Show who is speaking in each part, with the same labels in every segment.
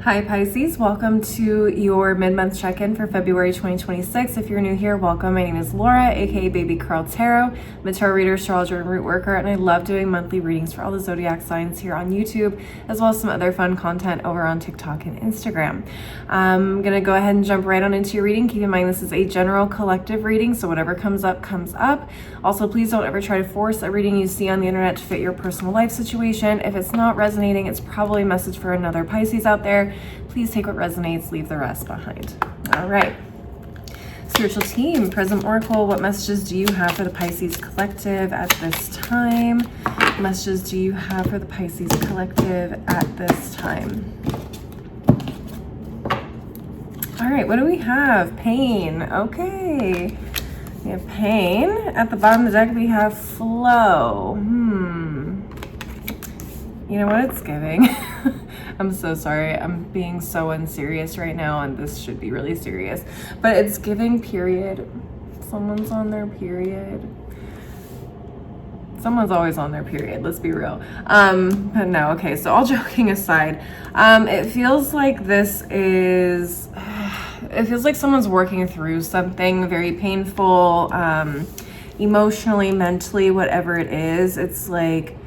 Speaker 1: Hi Pisces, welcome to your mid-month check-in for February 2026. If you're new here, welcome. My name is Laura, aka Baby Curl Tarot. I'm a tarot reader, astrologer, and root worker, and I love doing monthly readings for all the zodiac signs here on YouTube, as well as some other fun content over on TikTok and Instagram. I'm gonna go ahead and jump right on into your reading. Keep in mind this is a general collective reading, so whatever comes up, comes up. Also, please don't ever try to force a reading you see on the internet to fit your personal life situation. If it's not resonating, it's probably a message for another Pisces out there. Please take what resonates, leave the rest behind. All right. Spiritual team, Present Oracle, what messages do you have for the Pisces Collective at this time? What messages do you have for the Pisces Collective at this time? All right, what do we have? Pain. Okay. We have pain. At the bottom of the deck, we have flow. You know what it's giving? I'm so sorry. I'm being so unserious right now, and this should be really serious. But it's giving period. Someone's on their period. Someone's always on their period, let's be real. But no, okay, so all joking aside, it feels like this is, it feels like someone's working through something very painful, emotionally, mentally, whatever it is. It's like,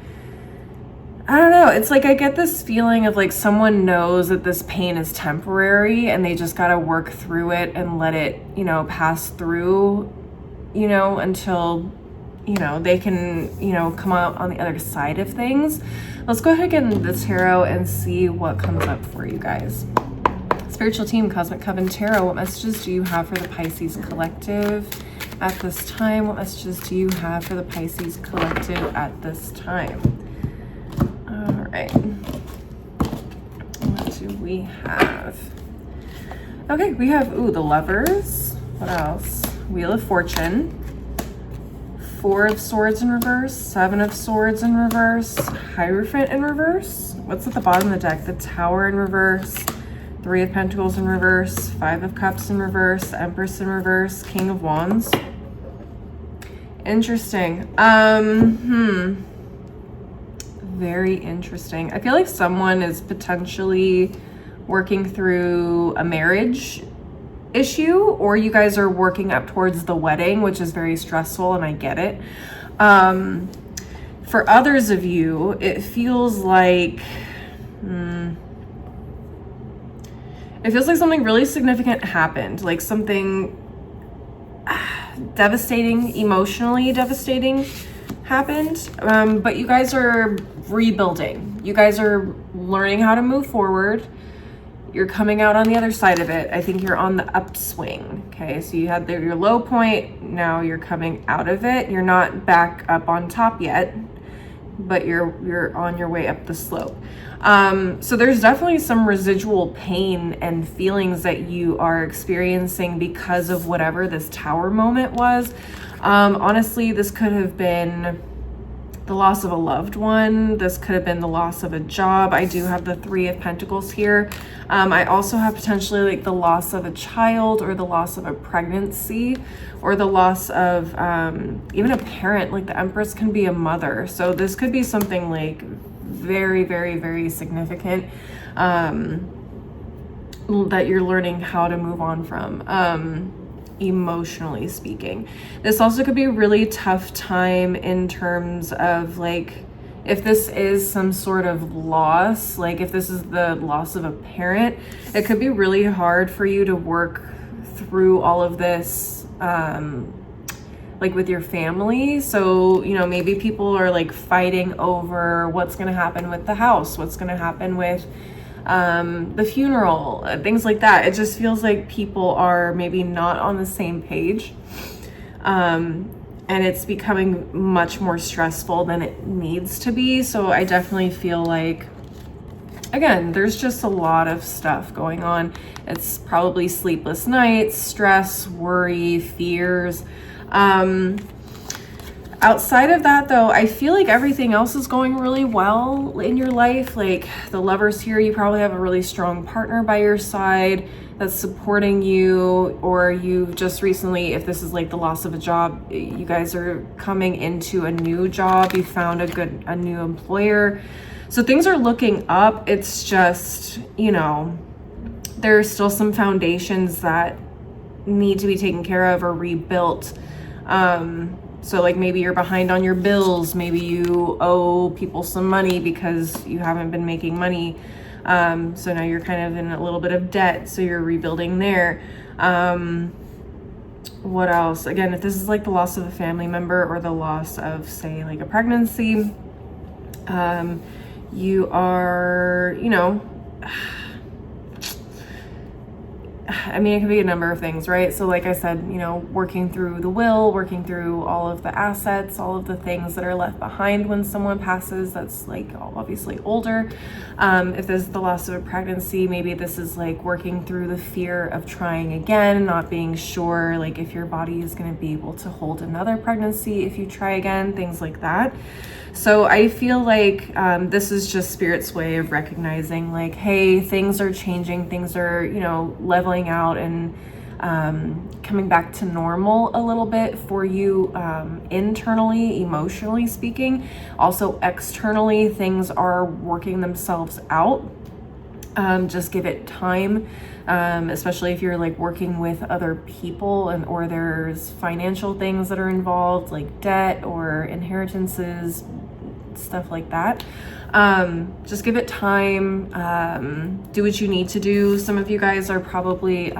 Speaker 1: I don't know. It's like I get this feeling of like someone knows that this pain is temporary and they just got to work through it and let it, you know, pass through, you know, until, you know, they can, you know, come out on the other side of things. Let's go ahead and get into the tarot and see what comes up for you guys. Spiritual team, Cosmic Coven Tarot, what messages do you have for the Pisces Collective at this time? What messages do you have for the Pisces Collective at this time? All right, what do we have? Okay, we have, the Lovers. What else? Wheel of Fortune. Four of Swords in reverse. Seven of Swords in reverse. Hierophant in reverse. What's at the bottom of the deck? The Tower in reverse. Three of Pentacles in reverse. Five of Cups in reverse. Empress in reverse. King of Wands. Interesting. Very interesting. I feel like someone is potentially working through a marriage issue, or you guys are working up towards the wedding, which is very stressful, and I get it. For others of you, it feels like something really significant happened, like something devastating, emotionally devastating happened, but you guys are rebuilding. You guys are learning how to move forward. You're coming out on the other side of it. I think you're on the upswing. Okay, so you had your low point, now you're coming out of it. You're not back up on top yet, but you're on your way up the slope. So there's definitely some residual pain and feelings that you are experiencing because of whatever this Tower moment was. Honestly, this could have been the loss of a loved one. This could have been the loss of a job. I do have the Three of Pentacles here. I also have potentially like the loss of a child, or the loss of a pregnancy, or the loss of even a parent. Like the Empress can be a mother. So this could be something like very, very, very significant that you're learning how to move on from. Emotionally speaking. This also could be a really tough time in terms of like, if this is some sort of loss, like if this is the loss of a parent, it could be really hard for you to work through all of this like with your family. So, you know, maybe people are like fighting over what's going to happen with the house, what's going to happen with the funeral, things like that. It just feels like people are maybe not on the same page. And it's becoming much more stressful than it needs to be. So I definitely feel like, again, there's just a lot of stuff going on. It's probably sleepless nights, stress, worry, fears. Outside of that though, I feel like everything else is going really well in your life. Like the Lovers here, you probably have a really strong partner by your side that's supporting you, or you've just recently, if this is like the loss of a job, you guys are coming into a new job. You found a new employer. So things are looking up. It's just, you know, There are still some foundations that need to be taken care of or rebuilt. So like maybe you're behind on your bills, maybe you owe people some money because you haven't been making money. So now you're kind of in a little bit of debt, so you're rebuilding there. What else? Again, if this is like the loss of a family member or the loss of, say, like a pregnancy, you are, you know, I mean, it could be a number of things, right? So like I said, you know, working through the will, working through all of the assets, all of the things that are left behind when someone passes, that's like obviously older. If there's the loss of a pregnancy, maybe this is like working through the fear of trying again, not being sure like if your body is going to be able to hold another pregnancy if you try again, things like that. So I feel like this is just Spirit's way of recognizing like, hey, things are changing, things are, you know, leveling out and coming back to normal a little bit for you internally, emotionally speaking. Also externally, things are working themselves out. Just give it time, especially if you're like working with other people and or there's financial things that are involved, like debt or inheritances, stuff like that. Just give it time. Do what you need to do. Some of you guys are probably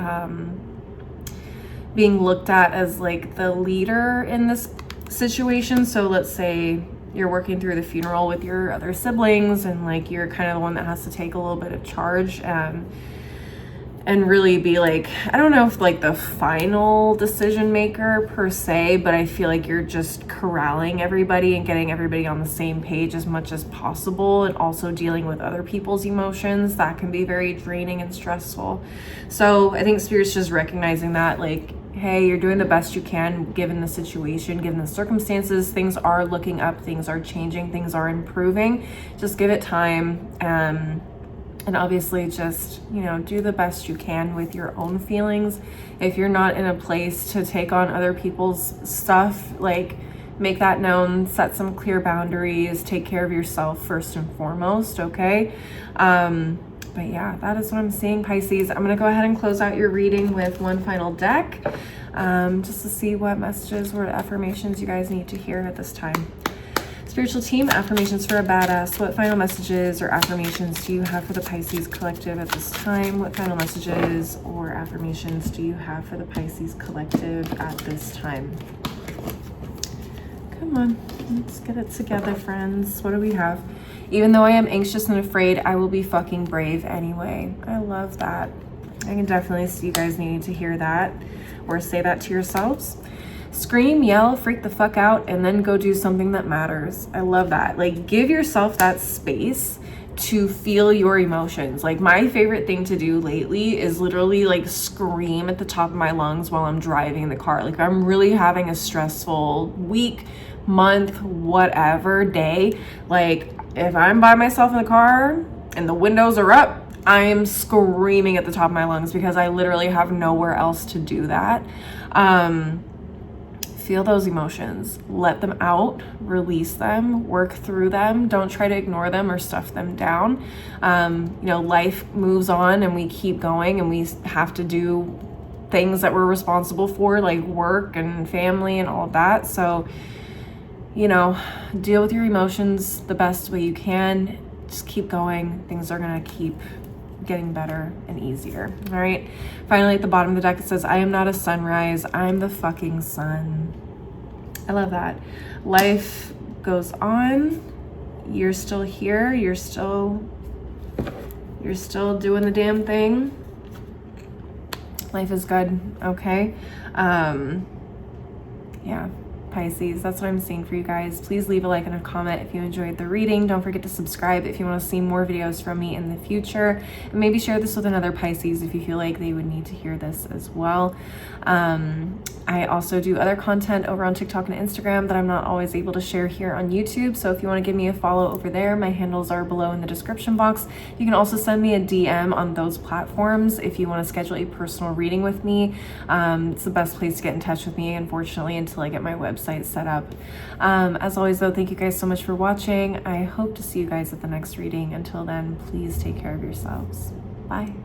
Speaker 1: being looked at as like the leader in this situation. So let's say you're working through the funeral with your other siblings and like you're kind of the one that has to take a little bit of charge and really be like, I don't know if like the final decision maker per se, but I feel like you're just corralling everybody and getting everybody on the same page as much as possible, and also dealing with other people's emotions. That can be very draining and stressful. So I think Spirit's just recognizing that like, hey, you're doing the best you can given the situation, given the circumstances. Things are looking up, things are changing, things are improving. Just give it time. And obviously just, you know, do the best you can with your own feelings. If you're not in a place to take on other people's stuff, like make that known, set some clear boundaries, take care of yourself first and foremost, okay? But yeah, that is what I'm seeing, Pisces. I'm gonna go ahead and close out your reading with one final deck, just to see what messages or affirmations you guys need to hear at this time. Spiritual team, affirmations for a badass. What final messages or affirmations do you have for the Pisces collective at this time? What final messages or affirmations do you have for the Pisces collective at this time? Come on, let's get it together, friends. What do we have? Even though I am anxious and afraid, I will be fucking brave anyway. I love that. I can definitely see you guys needing to hear that or say that to yourselves. Scream, yell, freak the fuck out, and then go do something that matters. I love that. Like, give yourself that space to feel your emotions. Like, my favorite thing to do lately is literally like scream at the top of my lungs while I'm driving the car. Like, I'm really having a stressful week, month, whatever, day. Like, if I'm by myself in the car and the windows are up, I am screaming at the top of my lungs because I literally have nowhere else to do that. Feel those emotions, let them out, release them, work through them. Don't try to ignore them or stuff them down. You know, life moves on and we keep going and we have to do things that we're responsible for, like work and family and all of that. So, you know, deal with your emotions the best way you can. Just keep going. Things are gonna keep getting better and easier. All right. Finally, at the bottom of the deck, it says, I am not a sunrise. I'm the fucking sun. I love that. Life goes on. You're still here. You're still doing the damn thing. Life is good. Okay. Yeah. Pisces, that's what I'm seeing for you guys. Please leave a like and a comment if you enjoyed the reading. Don't forget to subscribe if you want to see more videos from me in the future, and maybe share this with another Pisces if you feel like they would need to hear this as well. I also do other content over on TikTok and Instagram that I'm not always able to share here on YouTube. So if you want to give me a follow over there, my handles are below in the description box. You can also send me a DM on those platforms if you want to schedule a personal reading with me. It's the best place to get in touch with me, unfortunately, until I get my website set up. As always, though, thank you guys so much for watching. I hope to see you guys at the next reading. Until then, please take care of yourselves. Bye.